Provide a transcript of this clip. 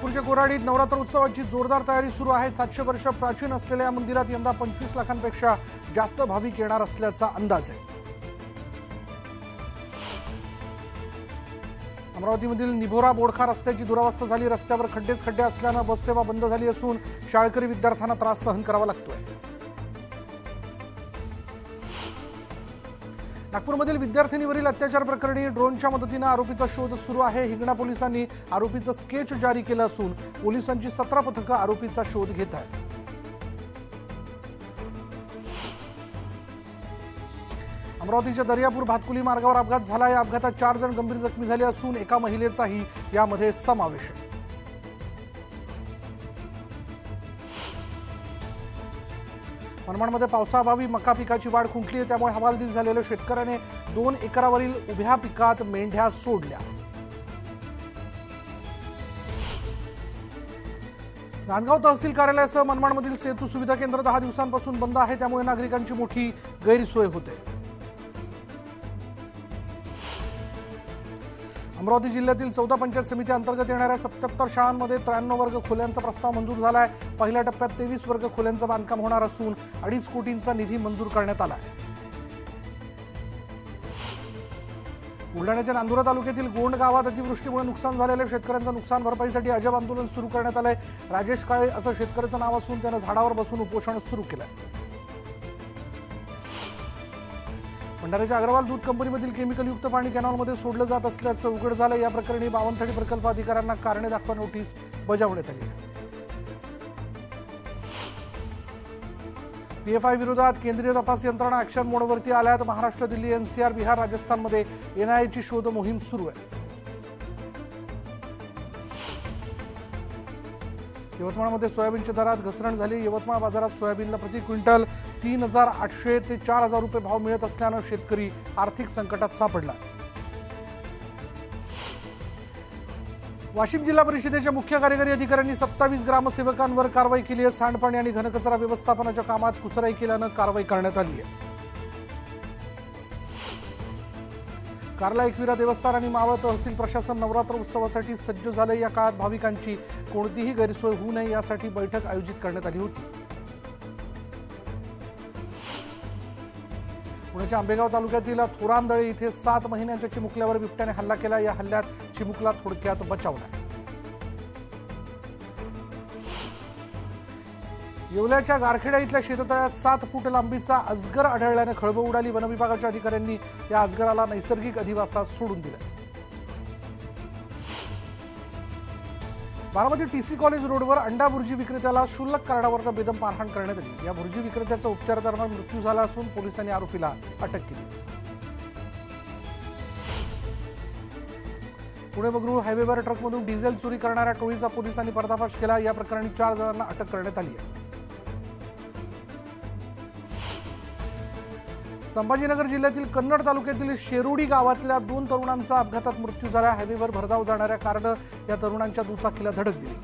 नागपूरच्या कोराडीत नवरात्र उत्सवाची जोरदार तयारी सुरू आहे। 700 वर्ष प्राचीन असलेल्या या मंदिरात यंदा 25 लाखांपेक्षा जास्त भाविक येणार असल्याचा अंदाज आहे। अमरावतीमधील निभोरा बोडखा रस्त्याची दुरावस्था झाली। रस्त्यावर खड्डेच खड्डे असल्याने बस सेवा बंद झाली असून शाळकरी विद्यार्थ्यांना त्रास सहन करावा लागतोय। नागपूरमधील विद्यार्थिनीवरील अत्याचार प्रकरणी ड्रोनच्या मदतीने आरोपीचा शोध सुरू आहे। हिंगणा पोलिसांनी आरोपीचं स्केच जारी केलं असून पोलिसांची 17 पथकं आरोपीचा शोध घेत आहेत। अमरावतीच्या दर्यापूर भातकुली मार्गावर अपघात झाला। या अपघातात 4 जण गंभीर जखमी झाले असून एका महिलेचाही यामध्ये समावेश आहे। मनमाडमध्ये पावसाअभावी मका पिकाची वाढ खुंटली आहे, त्यामुळे हवालदिल झालेल्या शेतकऱ्याने 2 एकरावरील उभ्या पिकात मेंढ्या सोडल्या। नांदगाव तहसील कार्यालयासह मनमाडमधील सेतू सुविधा केंद्र 10 दिवसांपासून बंद आहे, त्यामुळे नागरिकांची मोठी गैरसोय होते। अमरावती जिल्ह्यातील 14 पंचायत समिती अंतर्गत येणाऱ्या 77 शाळांमध्ये 93 वर्ग खोल्यांचा प्रस्ताव मंजूर झाला आहे। पहिल्या टप्प्यात 23 वर्ग खोल्यांचं बांधकाम होणार असून 2.5 कोटींचा निधी मंजूर करण्यात आला आहे। बुलढाण्याच्या नांदुरा तालुक्यातील गोंड गावात अतिवृष्टीमुळे नुकसान झालेल्या शेतकऱ्यांचं नुकसान भरपाईसाठी अजब आंदोलन सुरू करण्यात आलंय। राजेश काळे असं शेतकऱ्याचं नाव असून त्यानं झाडावर बसून उपोषण सुरू केलंय। भंडाऱ्याच्या अग्रवाल दूध कंपनीमधील केमिकलयुक्त पाणी कॅनॉलमध्ये सोडलं जात असल्याचं उघड झालं। या प्रकरणी बावनथडी प्रकल्प अधिकाऱ्यांना कारणे दाखवा नोटीस बजावण्यात आली आहे। पीएफआय विरोधात केंद्रीय तपास यंत्रणा ऍक्शन मोडवरती आल्यात। महाराष्ट्र, दिल्ली, एनसीआर, बिहार, राजस्थानमध्ये एनआयएची शोध मोहीम सुरू आहे। यवतमाळमध्ये सोयाबीनच्या दरात घसरण झाली। यवतमाळ बाजारात सोयाबीनला प्रति क्विंटल 3,800 ते 4,000 रुपये भाव मिळत असल्यानं शेतकरी आर्थिक संकटात सापडला। वाशिम जिल्हा परिषदेच्या मुख्य कार्यकारी अधिकाऱ्यांनी 27 ग्रामसेवकांवर कारवाई केली आहे। सांडपाणी आणि घनकचरा व्यवस्थापनाच्या कामात कुचराई केल्यानं कारवाई करण्यात आली आहे। कार्ला एकविरा देवस्थान आणि मावळ तहसील प्रशासन नवरात्र उत्सवासाठी सज्ज झाले। या काळात भाविकांची कोणतीही गैरसोय होऊ नये यासाठी बैठक आयोजित करण्यात आली होती। पुण्याच्या आंबेगाव तालुक्यातील थोरांदळे इथे 7 महिन्यांच्या चिमुकल्यावर बिबट्याने हल्ला केला। या हल्ल्यात चिमुकला थोडक्यात बचावला। येवल्याच्या गारखेडा इथल्या शेततळ्यात 7 फूट लांबीचा अजगर आढळल्याने खळबळ उडाली। वन विभागाच्या अधिकाऱ्यांनी या अजगराला नैसर्गिक अधिवासात सोडून दिलं। बारामती टीसी कॉलेज रोडवर अंडा भुर्जी विक्रेत्याला क्षुल्लक कार्डावर बेदम मारहाण करण्यात आली। या भुर्जी विक्रेत्याचा उपचारादरम्यान मृत्यू झाला असून पोलिसांनी आरोपीला अटक केली। पुणे बंगळुरू हायवेवर ट्रकमधून डिझेल चोरी करणाऱ्या टोळीचा पोलिसांनी पर्दाफाश केला। या प्रकरणी 4 जणांना अटक करण्यात आली आहे। संभाजीनगर जिल्ह्यातील कन्नड तालुक्यातील शेरोडी गावातल्या 2 तरुणांचा अपघातात मृत्यू झाला। हायवेवर भरधाव जाणाऱ्या कारनं या तरुणांच्या दुचाकीला धडक दिली।